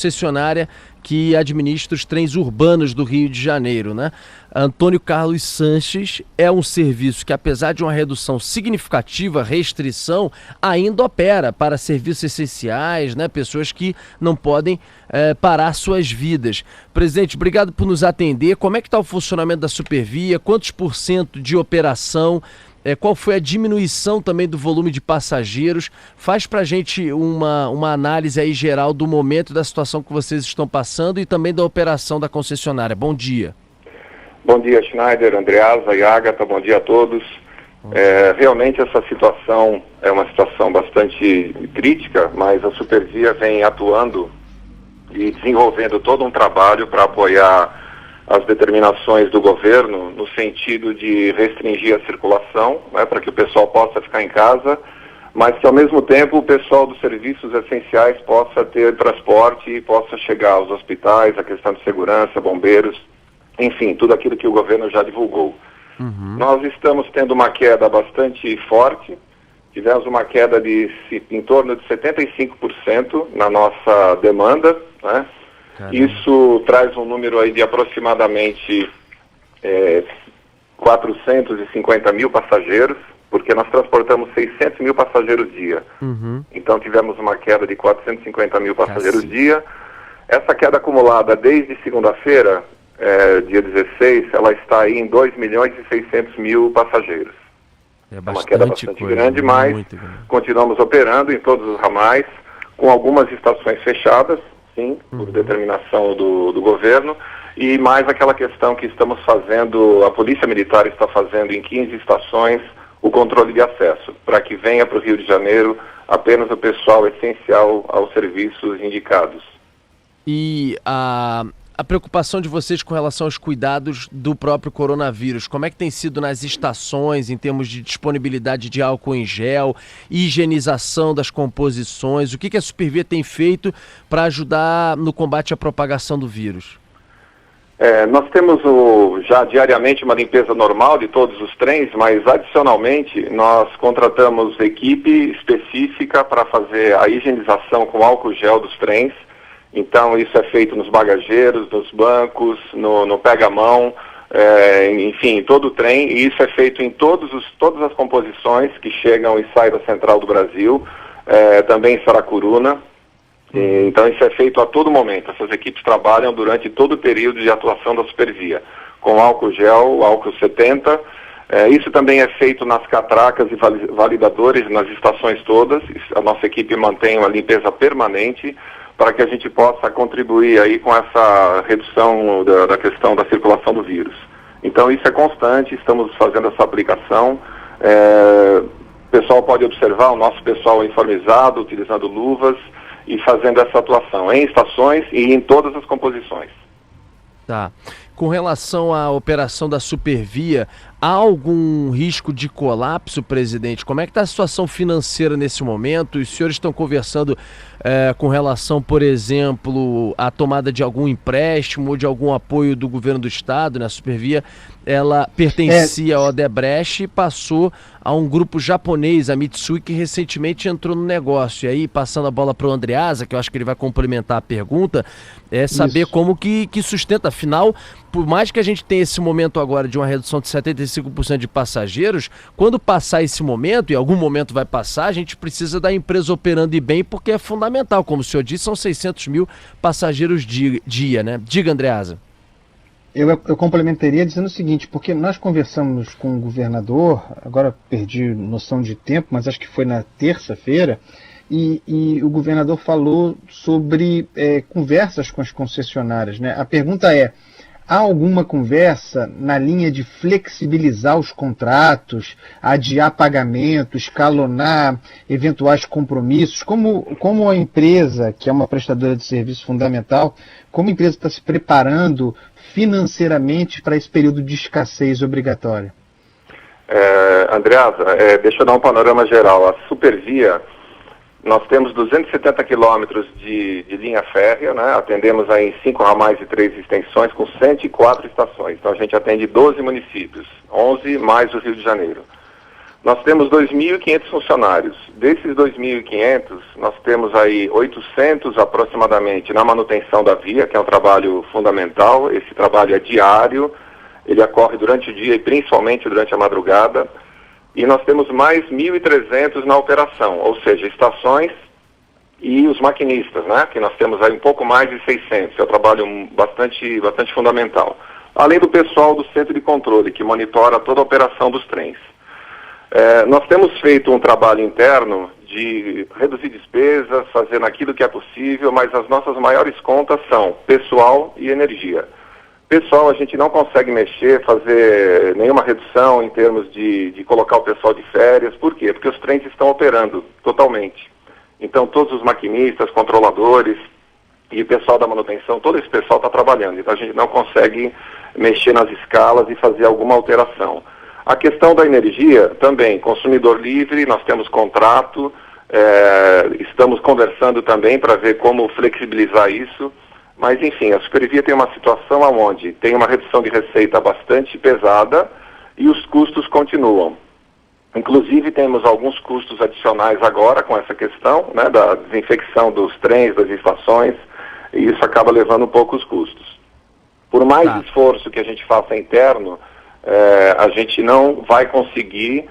concessionária que administra os trens urbanos do Rio de Janeiro, né? Antônio Carlos Sanches é um serviço que, apesar de uma redução significativa, restrição, ainda opera para serviços essenciais, né? Pessoas que não podem parar suas vidas. Presidente, obrigado por nos atender. Como é que está o funcionamento da Supervia? Quantos % de operação? Qual foi a diminuição também do volume de passageiros? Faz para a gente uma análise aí geral do momento da situação que vocês estão passando e também da operação da concessionária. Bom dia. Bom dia, Schneider, Andreasa e Agatha, bom dia a todos. Realmente essa situação é uma situação bastante crítica, mas a Supervia vem atuando e desenvolvendo todo um trabalho para apoiar as determinações do governo no sentido de restringir a circulação, né, para que o pessoal possa ficar em casa, mas que ao mesmo tempo o pessoal dos serviços essenciais possa ter transporte e possa chegar aos hospitais, a questão de segurança, bombeiros, enfim, tudo aquilo que o governo já divulgou. Nós estamos tendo uma queda bastante forte, tivemos uma queda de em torno de 75% na nossa demanda, né? Isso traz um número aí de aproximadamente 450 mil passageiros, porque nós transportamos 600 mil passageiros dia. Então tivemos uma queda de 450 mil passageiros dia. Essa queda acumulada desde segunda-feira, dia 16, ela está aí em 2 milhões e 600 mil passageiros. É uma queda bastante grande, mas continuamos operando em todos os ramais, com algumas estações fechadas, sim, por determinação do governo, e mais aquela questão que estamos fazendo, a Polícia Militar está fazendo em 15 estações o controle de acesso, para que venha para o Rio de Janeiro apenas o pessoal essencial aos serviços indicados. E a preocupação de vocês com relação aos cuidados do próprio coronavírus, como é que tem sido nas estações, em termos de disponibilidade de álcool em gel, higienização das composições, o que a Supervia tem feito para ajudar no combate à propagação do vírus? Nós temos já diariamente uma limpeza normal de todos os trens, mas adicionalmente nós contratamos equipe específica para fazer a higienização com álcool gel dos trens. Então isso é feito nos bagageiros, nos bancos, no pega-mão, enfim, todo o trem, e isso é feito em todas as composições que chegam e saem da Central do Brasil, também em Saracuruna. Então isso é feito a todo momento. Essas equipes trabalham durante todo o período de atuação da Supervia, com álcool gel, álcool 70. Isso também é feito nas catracas e validadores, nas estações todas. A nossa equipe mantém uma limpeza permanente, para que a gente possa contribuir aí com essa redução da questão da circulação do vírus. Então isso é constante, estamos fazendo essa aplicação. O pessoal pode observar o nosso pessoal uniformizado, utilizando luvas e fazendo essa atuação em estações e em todas as composições. Tá. Com relação à operação da Supervia, há algum risco de colapso, presidente? Como é que está a situação financeira nesse momento? Os senhores estão conversando com relação, por exemplo, à tomada de algum empréstimo ou de algum apoio do governo do estado, né? A Supervia, ela pertencia ao Odebrecht e passou a um grupo japonês, a Mitsui, que recentemente entrou no negócio. E aí, passando a bola para o Andreasa, que eu acho que ele vai complementar a pergunta, saber como que sustenta. Afinal, por mais que a gente tenha esse momento agora de uma redução de 75% de passageiros, quando passar esse momento, e algum momento vai passar, a gente precisa da empresa operando e bem, porque é fundamental. Como o senhor disse, são 600 mil passageiros dia, né? Diga, Andreasa. Eu complementaria dizendo o seguinte, porque nós conversamos com o governador, agora perdi noção de tempo, mas acho que foi na terça-feira, e o governador falou sobre conversas com as concessionárias, né? A pergunta é: há alguma conversa na linha de flexibilizar os contratos, adiar pagamento, escalonar eventuais compromissos? Como a empresa, que é uma prestadora de serviço fundamental, como a empresa está se preparando financeiramente para esse período de escassez obrigatória? Andreasa, deixa eu dar um panorama geral. A Supervia, nós temos 270 quilômetros de linha férrea, né? Atendemos aí em 5 ramais e 3 extensões, com 104 estações. Então a gente atende 12 municípios, 11 mais o Rio de Janeiro. Nós temos 2.500 funcionários. Desses 2.500, nós temos aí 800 aproximadamente na manutenção da via, que é um trabalho fundamental. Esse trabalho é diário, ele ocorre durante o dia e principalmente durante a madrugada. E nós temos mais 1.300 na operação, ou seja, estações e os maquinistas, né? Que nós temos aí um pouco mais de 600. É um trabalho bastante fundamental. Além do pessoal do centro de controle, que monitora toda a operação dos trens. Nós temos feito um trabalho interno de reduzir despesas, fazendo aquilo que é possível, mas as nossas maiores contas são pessoal e energia. Pessoal, a gente não consegue mexer, fazer nenhuma redução em termos de colocar o pessoal de férias. Por quê? Porque os trens estão operando totalmente. Então, todos os maquinistas, controladores e o pessoal da manutenção, todo esse pessoal está trabalhando. Então, a gente não consegue mexer nas escalas e fazer alguma alteração. A questão da energia também, consumidor livre, nós temos contrato, estamos conversando também para ver como flexibilizar isso, mas enfim, a Supervia tem uma situação onde tem uma redução de receita bastante pesada e os custos continuam. Inclusive temos alguns custos adicionais agora com essa questão, né, da desinfecção dos trens, das estações, e isso acaba levando um pouco os custos. Por mais esforço que a gente faça interno, a gente não vai conseguir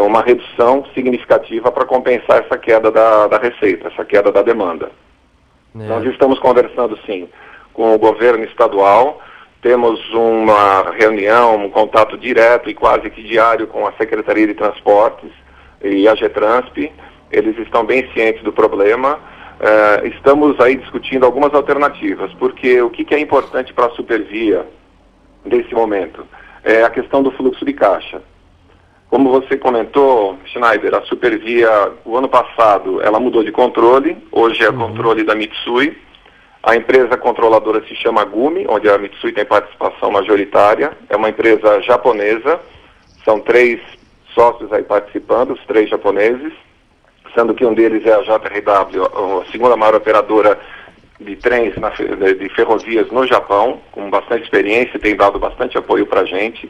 uma redução significativa para compensar essa queda da receita, essa queda da demanda. Nós estamos conversando, sim, com o governo estadual, temos uma reunião, um contato direto e quase que diário com a Secretaria de Transportes e a GETRANSP, eles estão bem cientes do problema. Estamos aí discutindo algumas alternativas, porque o que é importante para a Supervia nesse momento? É a questão do fluxo de caixa. Como você comentou, Schneider, a Supervia, o ano passado, ela mudou de controle, hoje é controle da Mitsui. A empresa controladora se chama Gumi, onde a Mitsui tem participação majoritária. É uma empresa japonesa, são 3 sócios aí participando, os 3 japoneses, sendo que um deles é a JRW, a segunda maior operadora de trens, de ferrovias no Japão, com bastante experiência, tem dado bastante apoio para a gente.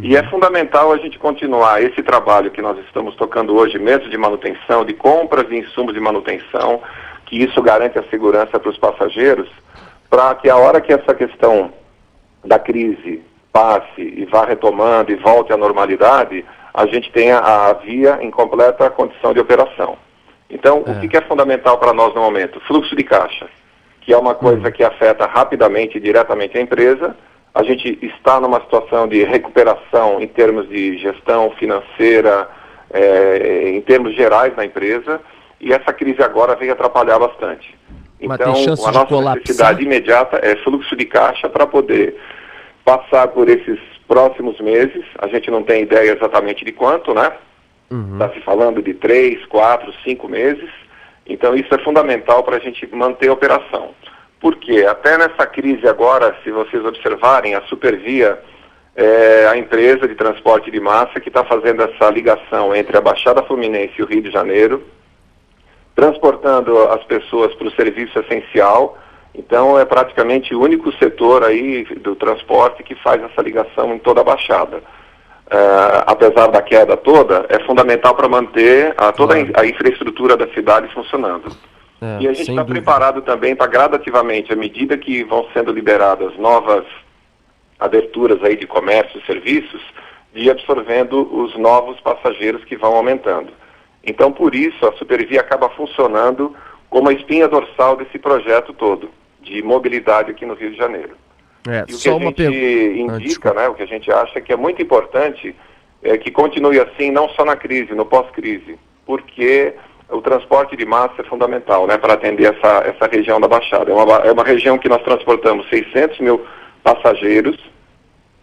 E é fundamental a gente continuar esse trabalho que nós estamos tocando hoje, mesmo de manutenção, de compras de insumos de manutenção, que isso garante a segurança para os passageiros, para que a hora que essa questão da crise passe e vá retomando e volte à normalidade, a gente tenha a via em completa condição de operação. Então, o que é fundamental para nós no momento? Fluxo de caixa, que é uma coisa que afeta rapidamente e diretamente a empresa. A gente está numa situação de recuperação em termos de gestão financeira, em termos gerais na empresa, e essa crise agora vem atrapalhar bastante. Então, a nossa necessidade imediata é fluxo de caixa para poder passar por esses próximos meses. A gente não tem ideia exatamente de quanto, né? Está se falando de 3, 4, 5 meses. Então isso é fundamental para a gente manter a operação. Porque até nessa crise agora, se vocês observarem, a Supervia é a empresa de transporte de massa que está fazendo essa ligação entre a Baixada Fluminense e o Rio de Janeiro, transportando as pessoas para o serviço essencial. Então é praticamente o único setor aí do transporte que faz essa ligação em toda a Baixada. Apesar da queda toda, é fundamental para manter toda a infraestrutura da cidade funcionando. E a gente está preparado também para gradativamente, à medida que vão sendo liberadas novas aberturas aí de comércio e serviços, de ir absorvendo os novos passageiros que vão aumentando. Então, por isso, a Supervia acaba funcionando como a espinha dorsal desse projeto todo, de mobilidade aqui no Rio de Janeiro. E o que a gente indica, né, o que a gente acha que é muito importante é que continue assim, não só na crise, no pós-crise, porque o transporte de massa é fundamental, né, para atender essa região da Baixada. É uma região que nós transportamos 600 mil passageiros.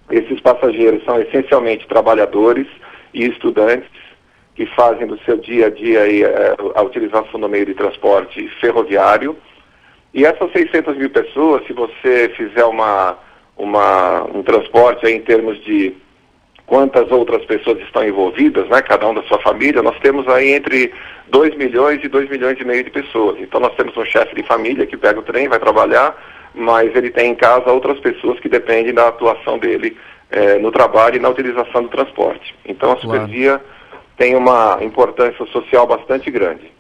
Esses passageiros são essencialmente trabalhadores e estudantes que fazem do seu dia a dia aí, a utilização do meio de transporte ferroviário. E essas 600 mil pessoas, se você fizer um transporte aí em termos de quantas outras pessoas estão envolvidas, né, cada um da sua família, nós temos aí entre 2 milhões e 2 milhões e meio de pessoas. Então nós temos um chefe de família que pega o trem, vai trabalhar, mas ele tem em casa outras pessoas que dependem da atuação dele no trabalho e na utilização do transporte. Então a Supervia tem uma importância social bastante grande.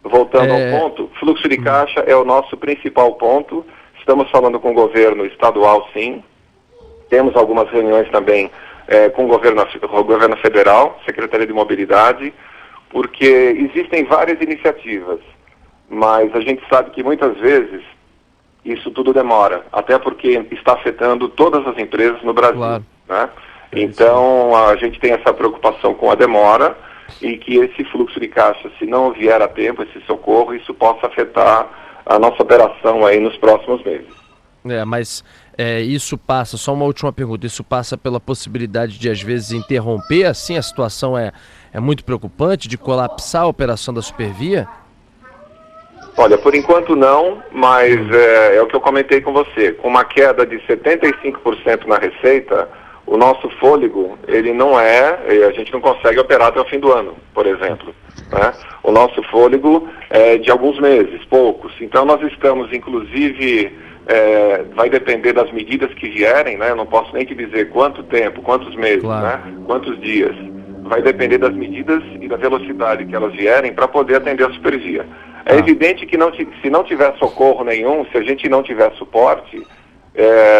Voltando ao ponto, fluxo de caixa é o nosso principal ponto. Estamos falando com o governo estadual, sim. Temos algumas reuniões também com o governo federal, Secretaria de Mobilidade, porque existem várias iniciativas, mas a gente sabe que muitas vezes isso tudo demora, até porque está afetando todas as empresas no Brasil. Claro. Né? Então, a gente tem essa preocupação com a demora e que esse fluxo de caixa, se não vier a tempo, esse socorro, isso possa afetar a nossa operação aí nos próximos meses. Mas isso passa, só uma última pergunta, isso passa pela possibilidade de, às vezes, interromper, assim, a situação é muito preocupante, de colapsar a operação da Supervia? Olha, por enquanto não, mas é o que eu comentei com você. Com uma queda de 75% na receita, o nosso fôlego, ele não a gente não consegue operar até o fim do ano, por exemplo. Né? O nosso fôlego é de alguns meses, poucos. Então nós estamos, inclusive, vai depender das medidas que vierem, né? Eu não posso nem te dizer quanto tempo, quantos meses, claro, né? Quantos dias. Vai depender das medidas e da velocidade que elas vierem para poder atender a Supervia. É evidente que se não tiver socorro nenhum, se a gente não tiver suporte,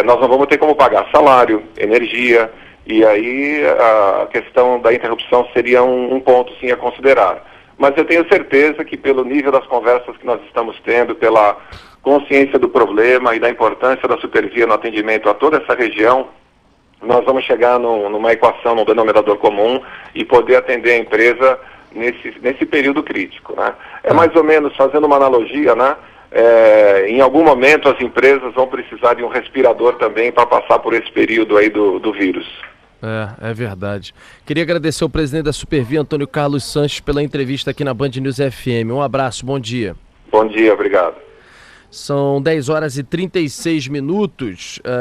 nós não vamos ter como pagar salário, energia, e aí a questão da interrupção seria um ponto sim a considerar. Mas eu tenho certeza que pelo nível das conversas que nós estamos tendo, pela consciência do problema e da importância da Supervia no atendimento a toda essa região, nós vamos chegar numa equação, num denominador comum e poder atender a empresa nesse período crítico, né? É mais ou menos, fazendo uma analogia, né? Em algum momento as empresas vão precisar de um respirador também para passar por esse período aí do vírus. É verdade. Queria agradecer ao presidente da Supervia, Antônio Carlos Sanches, pela entrevista aqui na Band News FM. Um abraço, bom dia. Bom dia, obrigado. São 10 horas e 36 minutos.